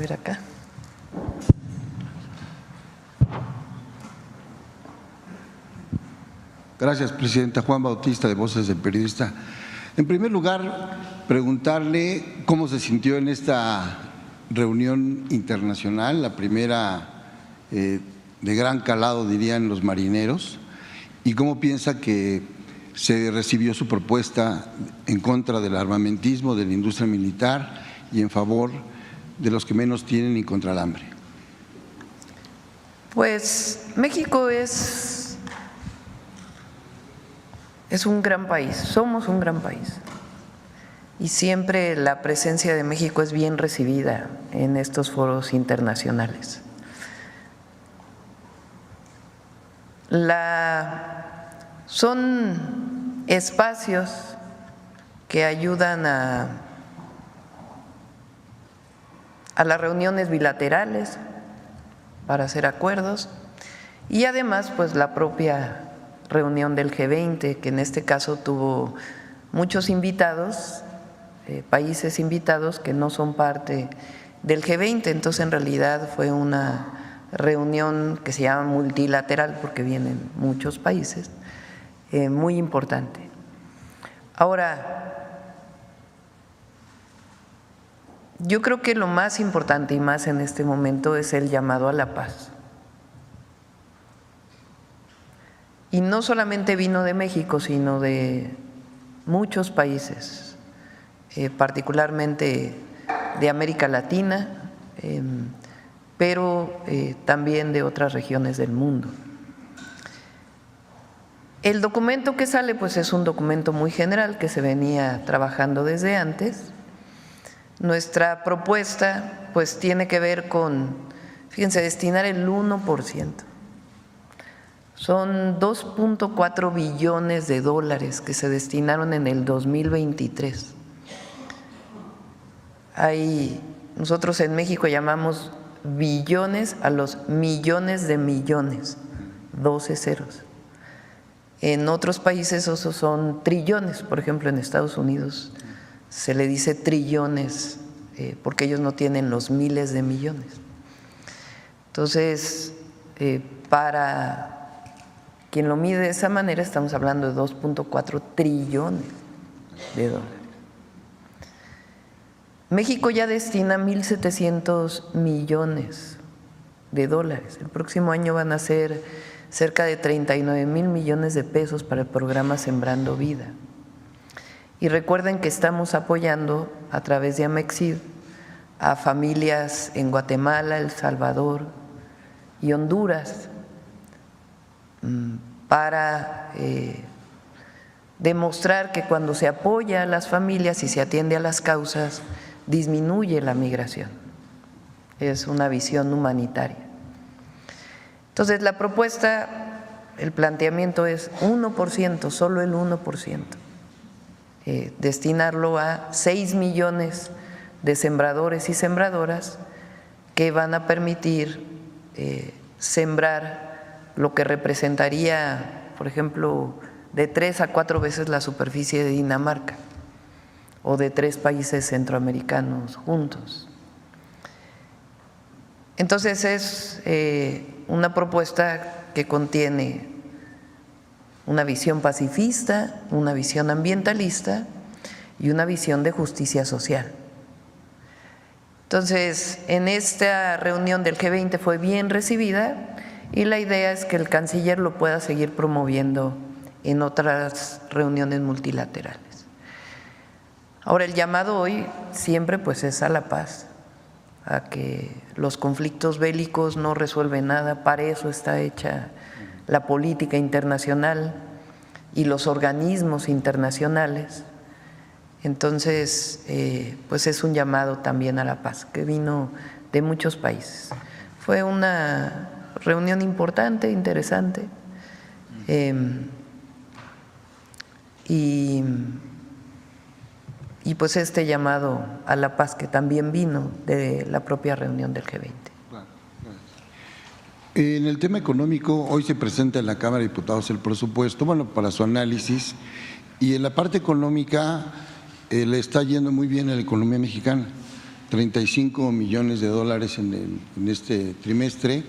ver acá. Gracias, Presidenta. Juan Bautista, de Voces del Periodista. En primer lugar, preguntarle cómo se sintió en esta reunión internacional, la primera de gran calado, dirían los marineros, y cómo piensa que se recibió su propuesta en contra del armamentismo, de la industria militar y en favor de los que menos tienen y contra el hambre. Pues México es un gran país, somos un gran país y siempre la presencia de México es bien recibida en estos foros internacionales. Son espacios que ayudan a las reuniones bilaterales para hacer acuerdos y además pues la propia reunión del G20, que en este caso tuvo muchos invitados, países invitados que no son parte del G20, entonces en realidad fue una reunión que se llama multilateral porque vienen muchos países, muy importante. Ahora, yo creo que lo más importante y más en este momento es el llamado a la paz. Y no solamente vino de México, sino de muchos países, particularmente de América Latina, pero también de otras regiones del mundo. El documento que sale pues es un documento muy general que se venía trabajando desde antes. Nuestra propuesta pues tiene que ver con, fíjense, destinar el 1%. Son 2.4 billones de dólares que se destinaron en el 2023. Nosotros en México llamamos billones a los millones de millones, 12 ceros. En otros países esos son trillones, por ejemplo en Estados Unidos se le dice trillones porque ellos no tienen los miles de millones. Entonces, para quien lo mide de esa manera estamos hablando de 2.4 trillones de dólares. México ya destina 1.700 millones de dólares. El próximo año van a ser cerca de 39,000 millones de pesos para el programa Sembrando Vida. Y recuerden que estamos apoyando a través de Amexid a familias en Guatemala, El Salvador y Honduras para demostrar que cuando se apoya a las familias y se atiende a las causas, disminuye la migración. Es una visión humanitaria. Entonces, la propuesta, el planteamiento es 1%, solo el 1%, destinarlo a 6 millones de sembradores y sembradoras que van a permitir sembrar lo que representaría, por ejemplo, de 3 a 4 veces la superficie de Dinamarca o de 3 países centroamericanos juntos. Entonces es una propuesta que contiene una visión pacifista, una visión ambientalista y una visión de justicia social. Entonces, en esta reunión del G20 fue bien recibida y la idea es que el canciller lo pueda seguir promoviendo en otras reuniones multilaterales. Ahora, el llamado hoy siempre pues es a la paz, a que los conflictos bélicos no resuelven nada, para eso está hecha la política internacional y los organismos internacionales. Entonces, pues es un llamado también a la paz que vino de muchos países. Fue una reunión importante, interesante, y pues este llamado a la paz que también vino de la propia reunión del G20. En el tema económico, hoy se presenta en la Cámara de Diputados el presupuesto, bueno, para su análisis, y en la parte económica le está yendo muy bien a la economía mexicana. 35 millones de dólares en este trimestre,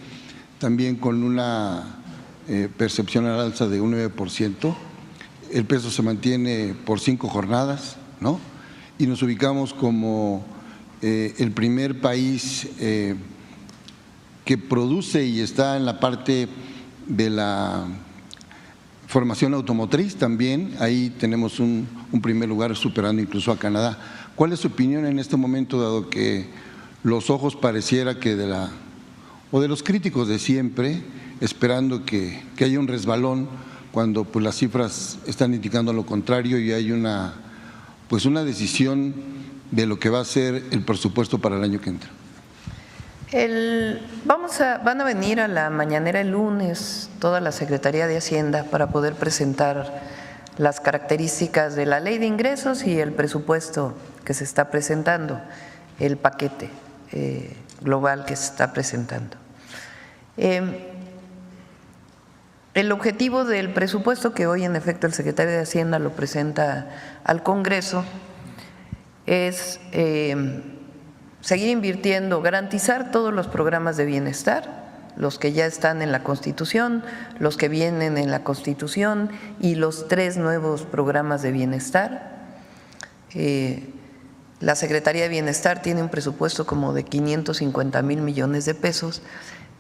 también con una percepción al alza de un 9%. El peso se mantiene por 5 jornadas, ¿no? Y nos ubicamos como el primer país que produce y está en la parte de la formación automotriz también. Ahí tenemos un primer lugar, superando incluso a Canadá. ¿Cuál es su opinión en este momento, dado que los ojos pareciera que de los críticos de siempre, esperando que haya un resbalón, cuando pues las cifras están indicando lo contrario y hay una decisión de lo que va a ser el presupuesto para el año que entra? Van a venir a la mañanera el lunes toda la Secretaría de Hacienda para poder presentar las características de la ley de ingresos y el presupuesto que se está presentando, el paquete global que se está presentando. El objetivo del presupuesto, que hoy en efecto el secretario de Hacienda lo presenta al Congreso, es seguir invirtiendo, garantizar todos los programas de bienestar, los que ya están en la Constitución, los que vienen en la Constitución y los 3 nuevos programas de bienestar. La Secretaría de Bienestar tiene un presupuesto como de 550,000 millones de pesos,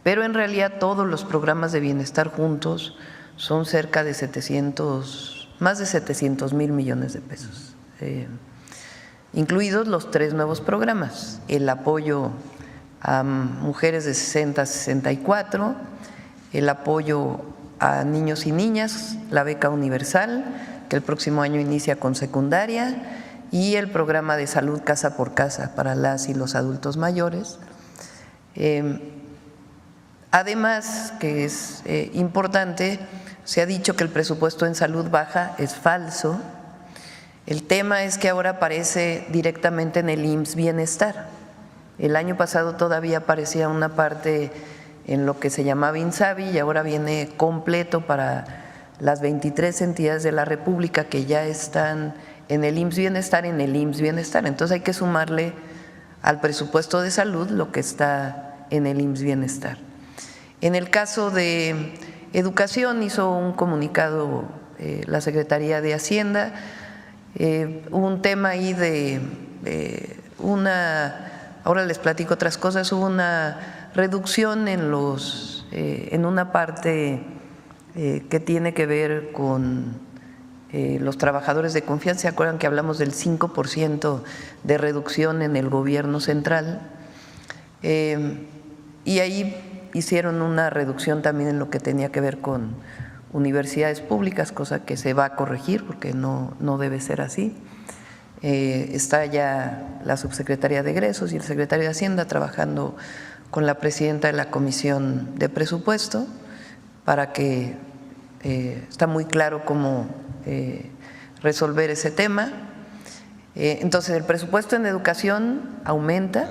pero en realidad todos los programas de bienestar juntos son cerca de más de 700,000 millones de pesos, incluidos los 3 nuevos programas: el apoyo a mujeres de 60 a 64, el apoyo a niños y niñas, la beca universal, que el próximo año inicia con secundaria, y el programa de salud casa por casa para las y los adultos mayores. Además, que es importante, se ha dicho que el presupuesto en salud baja, es falso. El tema es que ahora aparece directamente en el IMSS Bienestar. El año pasado todavía aparecía una parte en lo que se llamaba INSABI y ahora viene completo para las 23 entidades de la República que ya están en el IMSS Bienestar, Entonces hay que sumarle al presupuesto de salud lo que está en el IMSS Bienestar. En el caso de educación, hizo un comunicado la Secretaría de Hacienda, hubo un tema ahí ahora les platico otras cosas, hubo una reducción en una parte que tiene que ver con los trabajadores de confianza. ¿Se acuerdan que hablamos del 5% de reducción en el gobierno central? Y ahí hicieron una reducción también en lo que tenía que ver con universidades públicas, cosa que se va a corregir porque no debe ser así. Está ya la subsecretaría de egresos y el secretario de Hacienda trabajando con la presidenta de la Comisión de Presupuesto para que está muy claro cómo resolver ese tema. Entonces el presupuesto en educación aumenta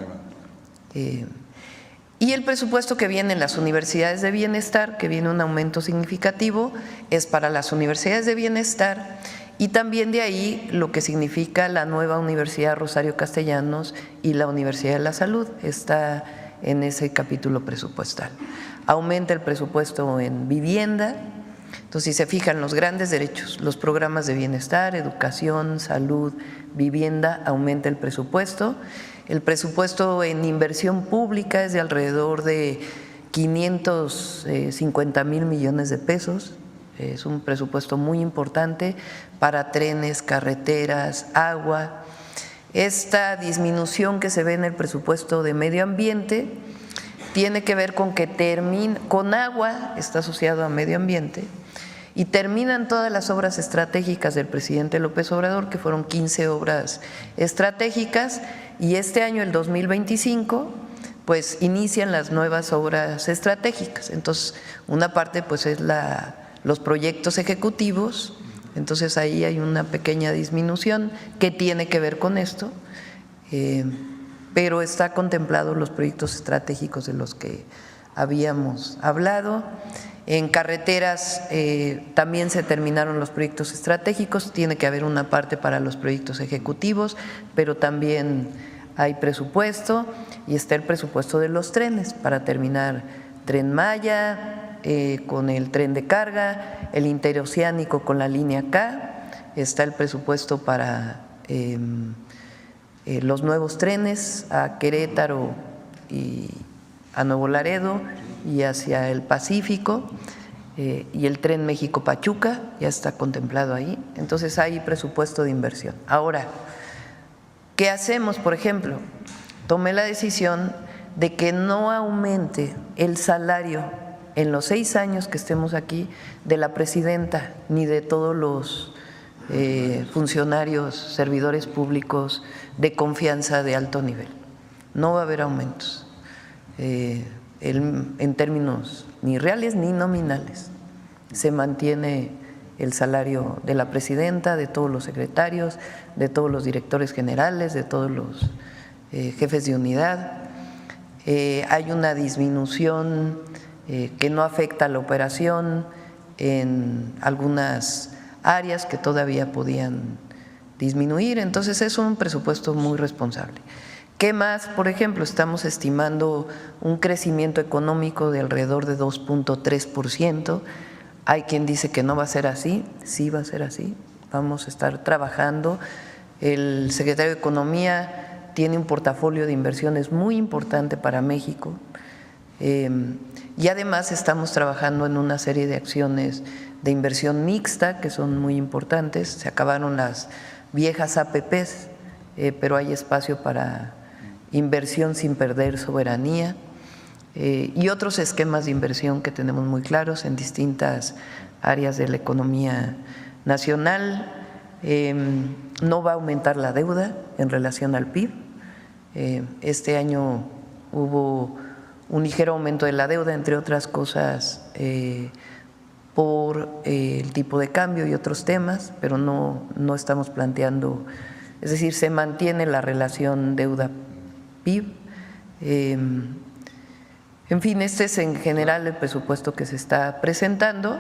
y el presupuesto que viene en las universidades de bienestar, que viene un aumento significativo, es para las universidades de bienestar y también de ahí lo que significa la nueva Universidad Rosario Castellanos y la Universidad de la Salud, está en ese capítulo presupuestal. Aumenta el presupuesto en vivienda. Entonces, si se fijan, los grandes derechos, los programas de bienestar, educación, salud, vivienda, aumenta el presupuesto. El presupuesto en inversión pública es de alrededor de 550,000 millones de pesos. Es un presupuesto muy importante para trenes, carreteras, agua. Esta disminución que se ve en el presupuesto de medio ambiente tiene que ver con que con agua, está asociado a medio ambiente, y terminan todas las obras estratégicas del presidente López Obrador, que fueron 15 obras estratégicas, y este año, el 2025, pues inician las nuevas obras estratégicas. Entonces, una parte pues es los proyectos ejecutivos, entonces ahí hay una pequeña disminución que tiene que ver con esto, pero está contemplado los proyectos estratégicos de los que habíamos hablado. En carreteras también se terminaron los proyectos estratégicos, tiene que haber una parte para los proyectos ejecutivos, pero también hay presupuesto y está el presupuesto de los trenes para terminar Tren Maya, con el tren de carga, el interoceánico con la línea K, está el presupuesto para los nuevos trenes a Querétaro y a Nuevo Laredo y hacia el Pacífico, y el tren México-Pachuca ya está contemplado ahí. Entonces hay presupuesto de inversión. Ahora, ¿qué hacemos? Por ejemplo, tomé la decisión de que no aumente el salario en los 6 años que estemos aquí de la presidenta ni de todos los funcionarios, servidores públicos de confianza de alto nivel. No va a haber aumentos en términos ni reales ni nominales. Se mantiene el salario de la presidenta, de todos los secretarios, de todos los directores generales, de todos los jefes de unidad. Hay una disminución que no afecta a la operación en algunas áreas que todavía podían disminuir. Entonces es un presupuesto muy responsable. ¿Qué más? Por ejemplo, estamos estimando un crecimiento económico de alrededor de 2.3%. Hay quien dice que no va a ser así, sí va a ser así. Vamos a estar trabajando. El secretario de Economía tiene un portafolio de inversiones muy importante para México. Y además estamos trabajando en una serie de acciones de inversión mixta que son muy importantes. Se acabaron las viejas APPs, pero hay espacio para inversión sin perder soberanía, y otros esquemas de inversión que tenemos muy claros en distintas áreas de la economía nacional. No va a aumentar la deuda en relación al PIB. Este año hubo un ligero aumento de la deuda, entre otras cosas por el tipo de cambio y otros temas, pero no estamos planteando, es decir, se mantiene la relación deuda-PIB. En fin, este es en general el presupuesto que se está presentando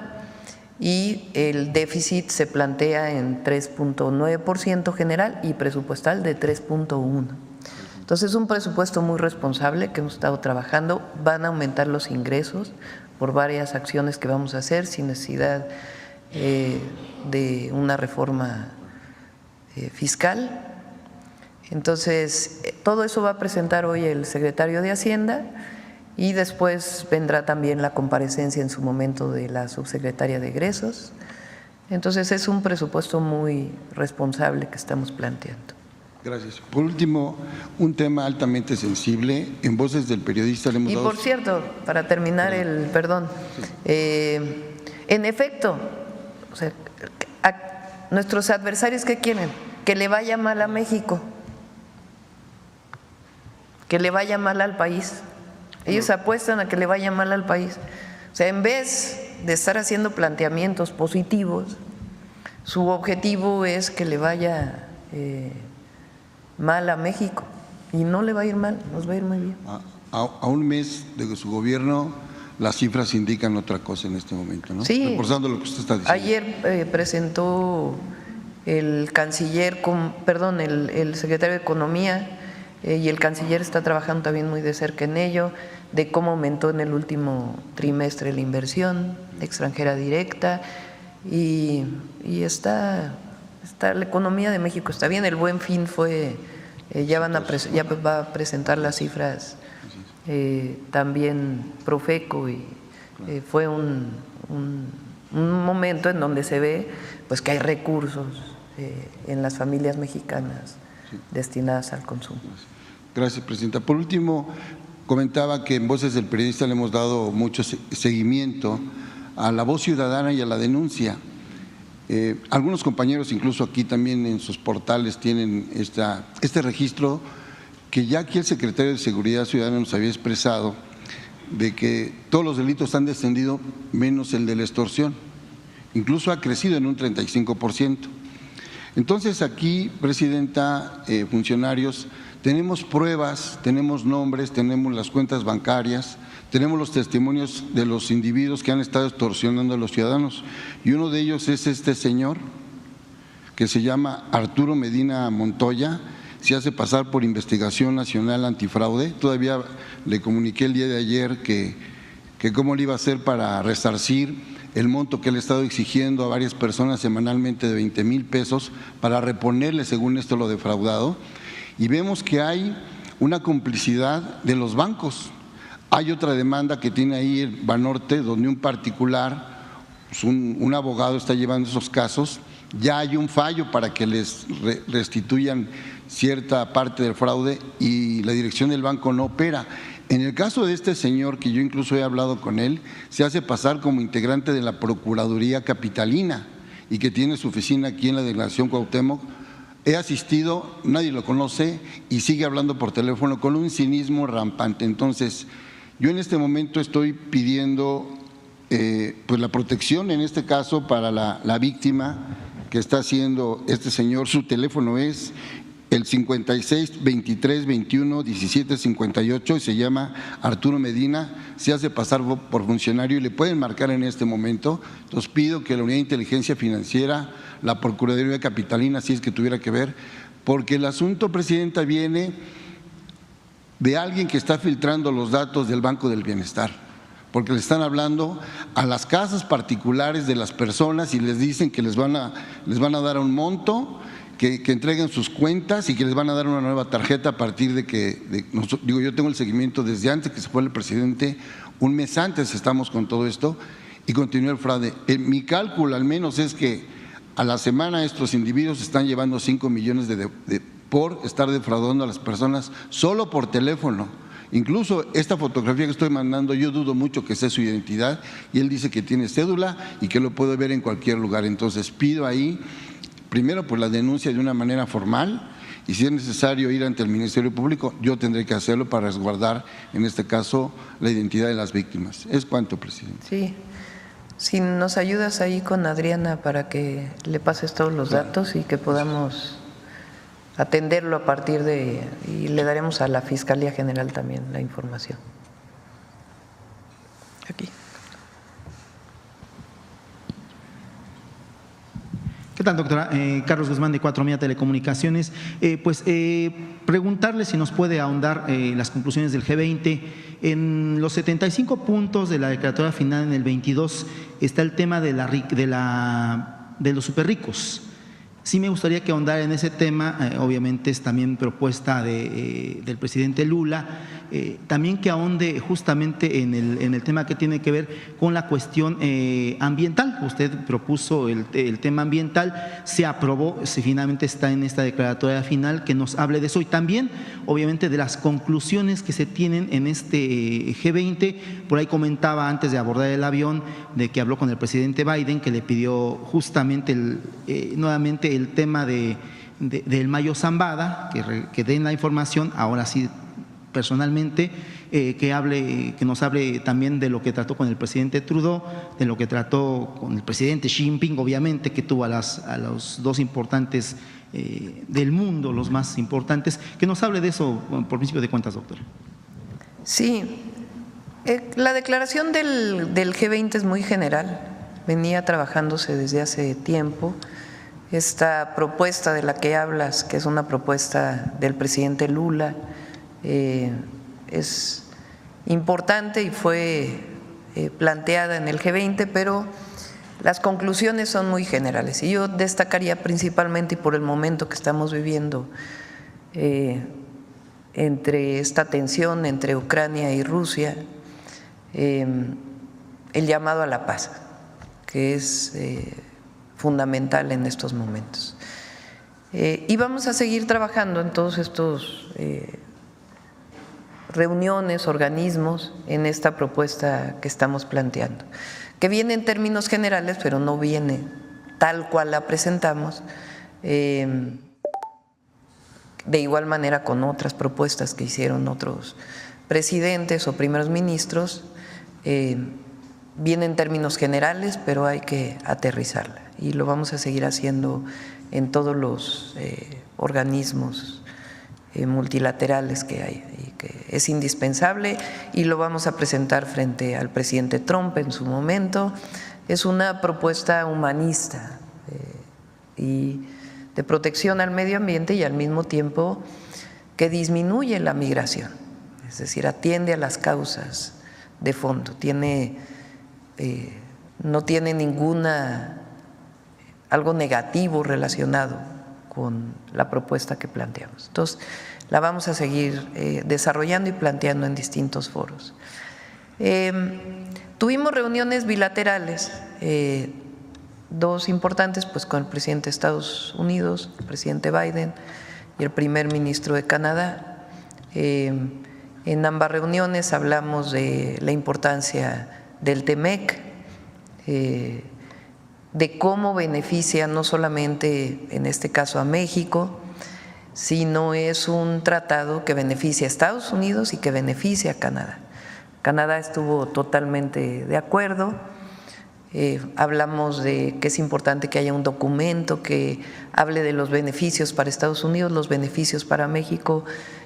y el déficit se plantea en 3.9% general y presupuestal de 3.1%. Entonces es un presupuesto muy responsable que hemos estado trabajando. Van a aumentar los ingresos por varias acciones que vamos a hacer sin necesidad de una reforma fiscal. Entonces todo eso va a presentar hoy el secretario de Hacienda y después vendrá también la comparecencia en su momento de la subsecretaria de Egresos. Entonces es un presupuesto muy responsable que estamos planteando. Gracias. Por último, un tema altamente sensible. En Voces del Periodista le hemos dado… por cierto, para terminar en efecto, o sea, nuestros adversarios, ¿qué quieren? Que le vaya mal a México, que le vaya mal al país. Ellos apuestan a que le vaya mal al país. O sea, en vez de estar haciendo planteamientos positivos, su objetivo es que le vaya mal a México, y no le va a ir mal, nos va a ir muy bien. A un mes de su gobierno, las cifras indican otra cosa en este momento, ¿no? Sí. Reforzando lo que usted está diciendo. Ayer presentó el canciller, el secretario de Economía, y el canciller está trabajando también muy de cerca en ello, de cómo aumentó en el último trimestre la inversión extranjera directa, y está la economía de México está bien. El Buen Fin fue, ya va a presentar las cifras también Profeco, y fue un momento en donde se ve pues que hay recursos en las familias mexicanas destinadas al consumo. Gracias, presidenta. Por último, comentaba que en Voces del Periodista le hemos dado mucho seguimiento a la voz ciudadana y a la denuncia. Algunos compañeros, incluso aquí también en sus portales, tienen este registro que ya aquí el secretario de Seguridad Ciudadana nos había expresado, de que todos los delitos han descendido menos el de la extorsión, incluso ha crecido en un 35%. Entonces aquí, presidenta, funcionarios, tenemos pruebas, tenemos nombres, tenemos las cuentas bancarias, tenemos los testimonios de los individuos que han estado extorsionando a los ciudadanos, y uno de ellos es este señor que se llama Arturo Medina Montoya, se hace pasar por Investigación Nacional Antifraude. Todavía le comuniqué el día de ayer que cómo le iba a hacer para resarcir el monto que le he estado exigiendo a varias personas semanalmente de 20,000 pesos para reponerle, según esto, lo defraudado. Y vemos que hay una complicidad de los bancos. Hay otra demanda que tiene ahí el Banorte, donde un particular, pues un abogado está llevando esos casos. Ya hay un fallo para que les restituyan cierta parte del fraude y la dirección del banco no opera. En el caso de este señor, que yo incluso he hablado con él, se hace pasar como integrante de la Procuraduría Capitalina y que tiene su oficina aquí en la delegación Cuauhtémoc. He asistido, nadie lo conoce y sigue hablando por teléfono con un cinismo rampante. Entonces, yo en este momento estoy pidiendo pues la protección, en este caso, para la víctima que está haciendo este señor. Su teléfono es el 56 23 21 17 58 y se llama Arturo Medina, se hace pasar por funcionario y le pueden marcar en este momento. Entonces pido que la Unidad de Inteligencia Financiera, la Procuraduría Capitalina, si es que tuviera que ver, porque el asunto, Presidenta, viene de alguien que está filtrando los datos del Banco del Bienestar, porque le están hablando a las casas particulares de las personas y les dicen que les van a dar un monto, que entreguen sus cuentas y que les van a dar una nueva tarjeta a partir de que, yo tengo el seguimiento desde antes que se fue el presidente, un mes antes estamos con todo esto y continúa el fraude. Mi cálculo al menos es que a la semana estos individuos están llevando 5 millones por estar defraudando a las personas solo por teléfono. Incluso esta fotografía que estoy mandando, yo dudo mucho que sea su identidad y él dice que tiene cédula y que lo puede ver en cualquier lugar. Entonces pido ahí, primero, pues la denuncia de una manera formal y si es necesario ir ante el Ministerio Público, yo tendré que hacerlo para resguardar, en este caso, la identidad de las víctimas. Es cuanto, presidente. Sí, si nos ayudas ahí con Adriana para que le pases todos los datos y que podamos atenderlo a partir de, y le daremos a la Fiscalía General también la información. Aquí. ¿Qué tal, doctora? Carlos Guzmán, de 4 Media Telecomunicaciones. Preguntarle si nos puede ahondar las conclusiones del G20. En los 75 puntos de la declaratoria final, en el 22, está el tema de los superricos. Sí me gustaría que ahondara en ese tema, obviamente es también propuesta del presidente Lula, también que ahonde justamente en el tema que tiene que ver con la cuestión ambiental. Usted propuso el tema ambiental, se aprobó, finalmente está en esta declaratoria final, que nos hable de eso y también obviamente de las conclusiones que se tienen en este G20. Por ahí comentaba antes de abordar el avión de que habló con el presidente Biden, que le pidió justamente nuevamente el tema del Mayo Zambada, que den la información, ahora sí personalmente, que nos hable también de lo que trató con el presidente Trudeau, de lo que trató con el presidente Xi Jinping, obviamente, que tuvo a los dos importantes del mundo, los más importantes, que nos hable de eso por principio de cuentas, doctor. Sí, la declaración del G20 es muy general, venía trabajándose desde hace tiempo. Esta propuesta de la que hablas, que es una propuesta del presidente Lula, es importante y fue planteada en el G20, pero las conclusiones son muy generales. Y yo destacaría principalmente, y por el momento que estamos viviendo, entre esta tensión entre Ucrania y Rusia, el llamado a la paz, que es fundamental en estos momentos. Y vamos a seguir trabajando en todos estos reuniones, organismos, en esta propuesta que estamos planteando, que viene en términos generales, pero no viene tal cual la presentamos, de igual manera con otras propuestas que hicieron otros presidentes o primeros ministros. Viene en términos generales, pero hay que aterrizarla y lo vamos a seguir haciendo en todos los organismos multilaterales que hay y que es indispensable, y lo vamos a presentar frente al presidente Trump en su momento. Es una propuesta humanista y de protección al medio ambiente y al mismo tiempo que disminuye la migración, es decir, atiende a las causas de fondo, no tiene algo negativo relacionado con la propuesta que planteamos. Entonces, la vamos a seguir desarrollando y planteando en distintos foros. Tuvimos reuniones bilaterales, dos importantes, pues con el presidente de Estados Unidos, el presidente Biden y el primer ministro de Canadá. En ambas reuniones hablamos de la importancia del TEMEC, de cómo beneficia no solamente en este caso a México, sino es un tratado que beneficia a Estados Unidos y que beneficia a Canadá. Canadá estuvo totalmente de acuerdo. Hablamos de que es importante que haya un documento que hable de los beneficios para Estados Unidos, los beneficios para México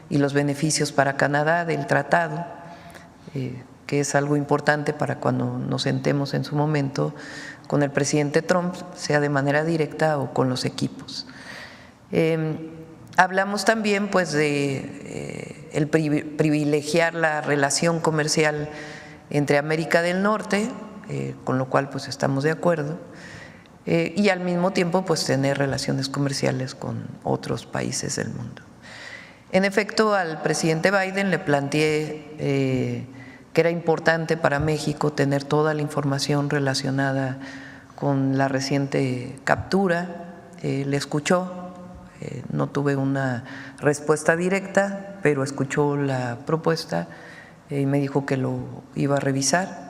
y los beneficios para Canadá del tratado, que es algo importante para cuando nos sentemos en su momento con el presidente Trump, sea de manera directa o con los equipos. Hablamos también pues de el privilegiar la relación comercial entre América del Norte, con lo cual pues estamos de acuerdo, y al mismo tiempo pues tener relaciones comerciales con otros países del mundo. En efecto, al presidente Biden le planteé que era importante para México tener toda la información relacionada con la reciente captura. Le escuchó, no tuve una respuesta directa, pero escuchó la propuesta y me dijo que lo iba a revisar.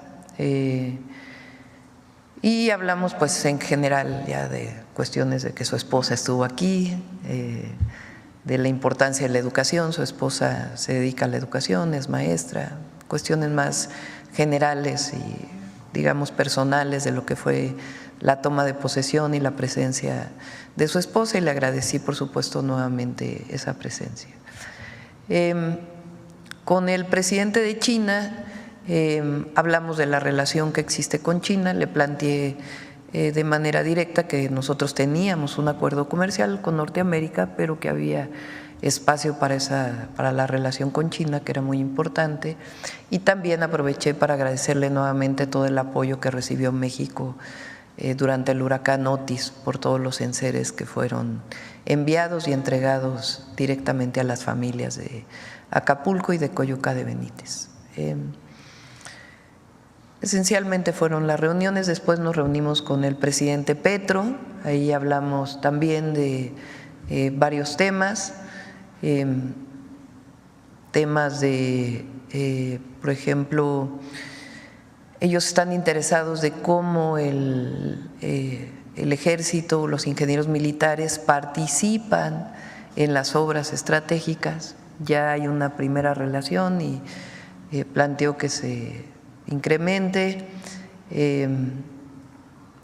Y hablamos pues en general ya de cuestiones de que su esposa estuvo aquí, de la importancia de la educación. Su esposa se dedica a la educación, es maestra, cuestiones más generales y digamos personales de lo que fue la toma de posesión y la presencia de su esposa, y le agradecí por supuesto nuevamente esa presencia. Con el presidente de China hablamos de la relación que existe con China. Le planteé de manera directa que nosotros teníamos un acuerdo comercial con Norteamérica, pero que había espacio para la relación con China, que era muy importante, y también aproveché para agradecerle nuevamente todo el apoyo que recibió México durante el huracán Otis por todos los enseres que fueron enviados y entregados directamente a las familias de Acapulco y de Coyuca de Benítez. Esencialmente fueron las reuniones. Después nos reunimos con el presidente Petro, ahí hablamos también de varios temas, temas de, por ejemplo, ellos están interesados de cómo el ejército, los ingenieros militares participan en las obras estratégicas. Ya hay una primera relación y planteo que se incremente,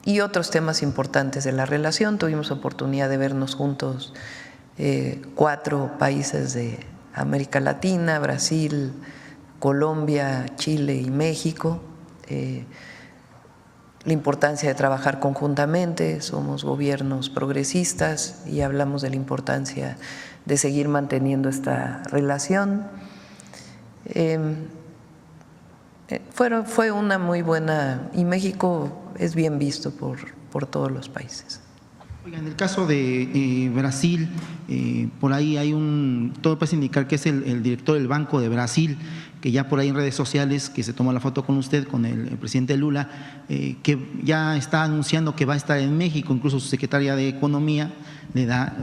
y otros temas importantes de la relación. Tuvimos oportunidad de vernos juntos 4 países de América Latina: Brasil, Colombia, Chile y México. La importancia de trabajar conjuntamente, somos gobiernos progresistas y hablamos de la importancia de seguir manteniendo esta relación. Fue una muy buena, y México es bien visto por todos los países. Oiga, en el caso de Brasil, por ahí hay todo parece indicar que es el director del Banco de Brasil, que ya por ahí en redes sociales, que se tomó la foto con usted, con el presidente Lula, que ya está anunciando que va a estar en México. Incluso su secretaria de Economía le da,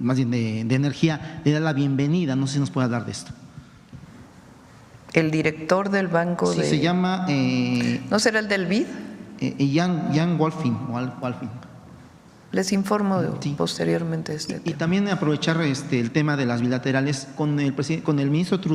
más bien de Energía, le da la bienvenida. No sé si nos puede hablar de esto. El director del banco sí, se llama… ¿no será el del BID? Jan Wolfing o Wolfing. Les informo sí. Posteriormente este tema. Y también aprovechar el tema de las bilaterales con el ministro Trudeau.